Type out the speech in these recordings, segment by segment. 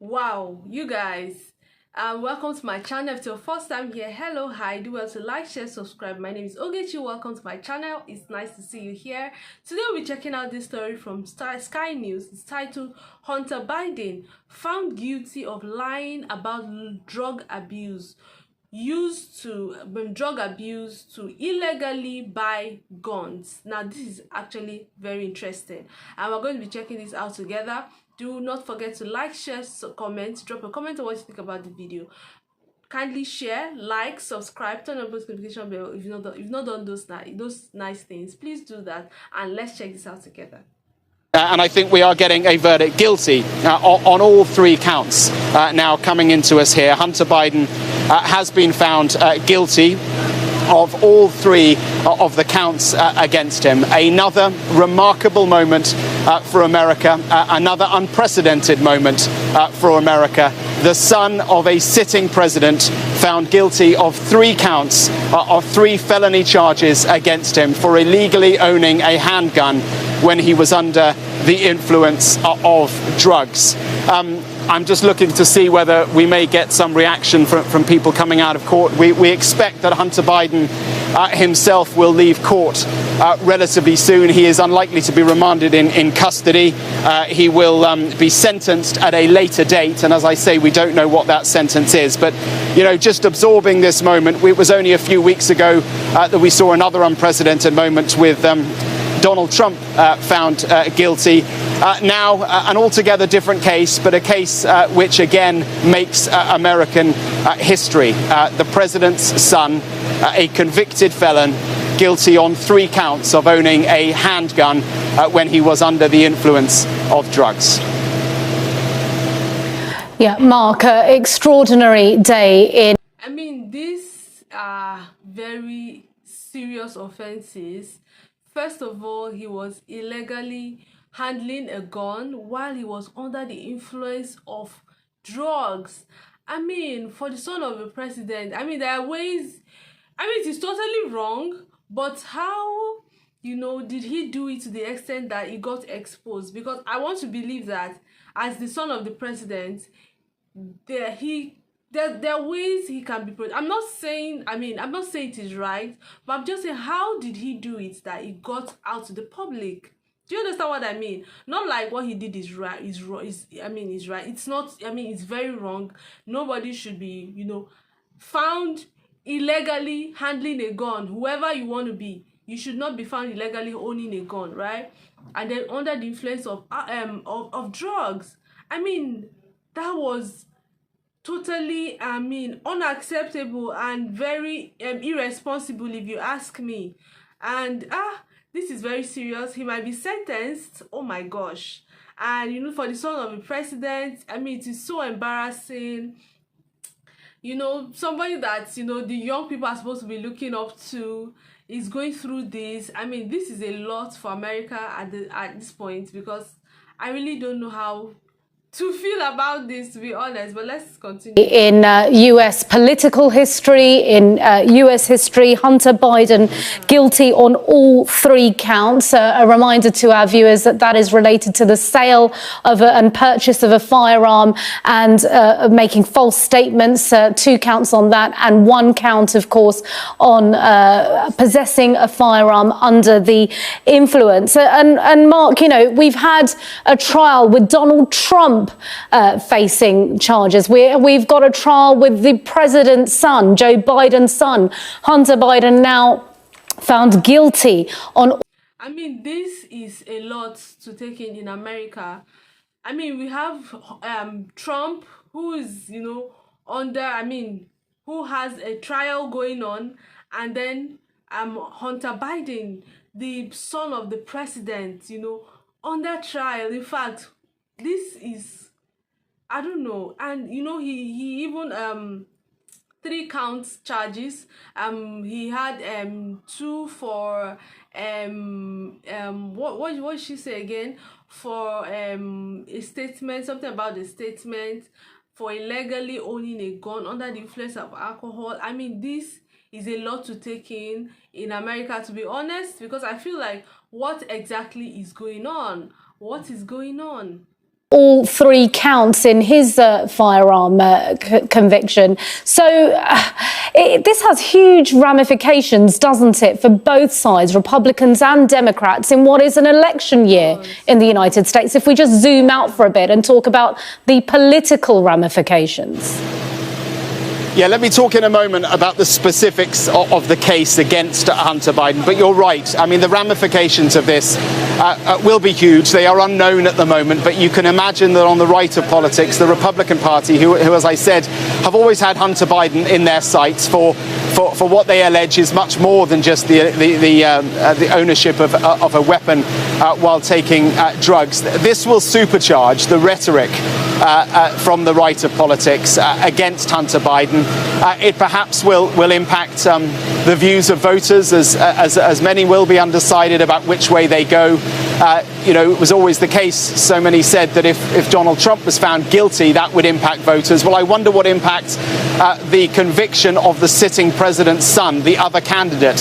Wow, you guys, welcome to my channel. If it's your first time here, hello, hi, do well to like, share, subscribe. My name is Ogechi. Welcome to my channel. It's nice to see you here. Today we'll be checking out this story from Sky News. It's titled Hunter Biden Found Guilty of Lying About Drug Abuse to illegally buy guns. Now this is actually very interesting, and we're going to be checking this out together. Do not forget to like, share, comment, drop a comment on what you think about the video. Kindly share, like, subscribe, turn on post notification bell if you've not done those nice things. Please do that, and let's check this out together. And I think we are getting a verdict guilty on all three counts now coming into us here. Hunter Biden has been found guilty of all three of the counts against him. Another remarkable moment for America, another unprecedented moment for America. The son of a sitting president found guilty of three counts of three felony charges against him for illegally owning a handgun when he was under the influence of drugs. I'm just looking to see whether we may get some reaction from people coming out of court. We expect that Hunter Biden himself will leave court relatively soon. He is unlikely to be remanded in custody. He will be sentenced at a later date, and as I say, we don't know what that sentence is. But, you know, just absorbing this moment, it was only a few weeks ago that we saw another unprecedented moment with Donald Trump found guilty. Now, an altogether different case, but a case which again makes American history. The president's son, a convicted felon, guilty on three counts of owning a handgun when he was under the influence of drugs. Yeah, Mark, extraordinary day in... I mean, these are very serious offenses. First of all, he was illegally handling a gun while he was under the influence of drugs. I mean, for the son of a president, I mean, there are ways, I mean, it is totally wrong, but how, you know, did he do it to the extent that he got exposed? Because I want to believe that as the son of the president, there are ways he can be. I'm not saying it is right, but I'm just saying, how did he do it that he got out to the public? Do you understand what I mean? Not like what he did is right, is wrong, is right. It's not, I mean, it's very wrong. Nobody should be, you know, found illegally handling a gun. Whoever you want to be, you should not be found illegally owning a gun, right? And then under the influence of drugs. I mean, that was totally, I mean, unacceptable and very irresponsible, if you ask me. And this is very serious. He might be sentenced. Oh my gosh. And you know, for the son of the president, I mean, it is so embarrassing. You know, somebody that, you know, the young people are supposed to be looking up to is going through this. I mean, this is a lot for America at this point, because I really don't know how to feel about this, to be honest, but let's continue. In US political history, in US history, Hunter Biden guilty on all three counts. A reminder to our viewers that that is related to the sale of and purchase of a firearm and making false statements, two counts on that, and one count, of course, on possessing a firearm under the influence. And Mark, you know, we've had a trial with Donald Trump facing charges. We've got a trial with the president's son, Joe Biden's son, Hunter Biden, now found guilty on... I mean, this is a lot to take in America. I mean, we have Trump, who is, you know, under, I mean, who has a trial going on, and then Hunter Biden, the son of the president, you know, under trial. In fact, this is, I don't know. And you know, he even three counts charges. He had two for what did she say again, for a statement, something about the statement, for illegally owning a gun under the influence of alcohol. I mean, this is a lot to take in America, to be honest, because I feel like, what exactly is going on? What is going on? all 3 counts in his firearm conviction. So this has huge ramifications, doesn't it, for both sides, Republicans and Democrats, in what is an election year in the United States, if we just zoom out for a bit and talk about the political ramifications. Yeah, let me talk in a moment about the specifics of the case against Hunter Biden. But you're right. I mean, the ramifications of this will be huge. They are unknown at the moment. But you can imagine that on the right of politics, the Republican Party, who as I said, have always had Hunter Biden in their sights for what they allege is much more than just the ownership of a weapon while taking drugs. This will supercharge the rhetoric from the right of politics against Hunter Biden. It perhaps will impact the views of voters, as many will be undecided about which way they go. It was always the case, so many said, that if Donald Trump was found guilty, that would impact voters. Well, I wonder what impact the conviction of the sitting president's son, the other candidate,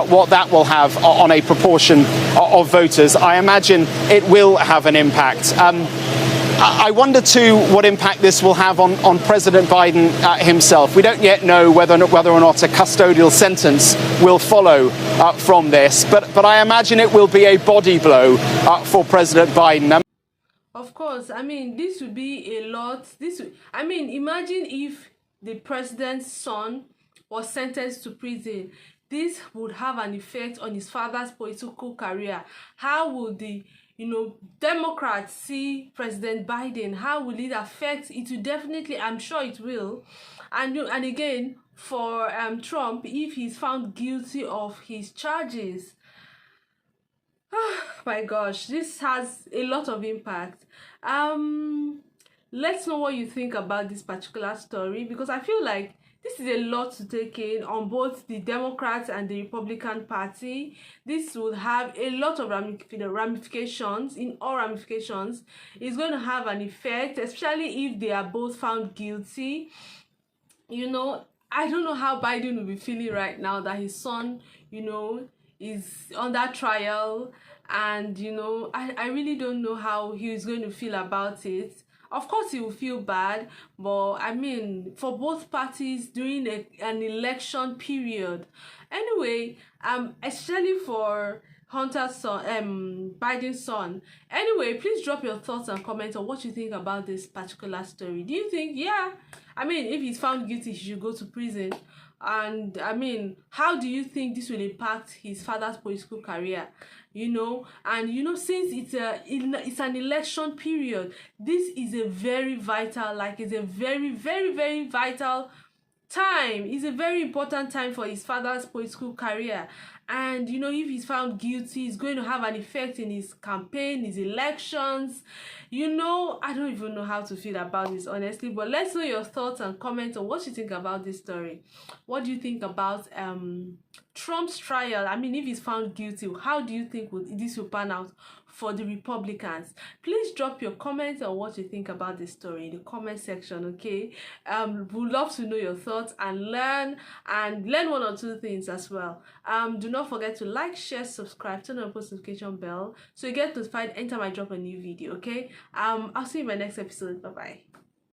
what that will have on a proportion of voters. I imagine it will have an impact. I wonder, too, what impact this will have on President Biden himself. We don't yet know whether or not a custodial sentence will follow from this, but I imagine it will be a body blow for President Biden. Of course, I mean, this would be a lot. Imagine if the president's son was sentenced to prison. This would have an effect on his father's political career. How would the Democrats see President Biden? How will it affect? It will definitely, I'm sure it will. And again, for Trump, if he's found guilty of his charges, my gosh, this has a lot of impact. Let's know what you think about this particular story, because I feel like this is a lot to take in on both the Democrats and the Republican Party. This would have a lot of ramifications. In all ramifications, it's going to have an effect, especially if they are both found guilty. I don't know how Biden will be feeling right now that his son, is under trial. And, I really don't know how he is going to feel about it. Of course, he will feel bad, but I mean, for both parties during an election period. Anyway, especially for Hunter's son, Biden's son. Anyway, please drop your thoughts and comments on what you think about this particular story. Do you think, if he's found guilty, he should go to prison? And how do you think this will impact his father's political career? Since it's an election period, this is a very vital, it's a very, very, very vital time. It's a very important time for his father's political career. And if he's found guilty, it's going to have an effect in his campaign, his elections. I don't even know how to feel about this, honestly. But let's know your thoughts and comments on what you think about this story. What do you think about Trump's trial? If he's found guilty, how do you think this will pan out for the Republicans? Please drop your comments on what you think about this story in the comment section, okay? We'd love to know your thoughts and learn one or two things as well. Do not forget to like, share, subscribe, turn on the post notification bell so you get notified anytime I drop a new video, okay? I'll see you in my next episode. Bye bye.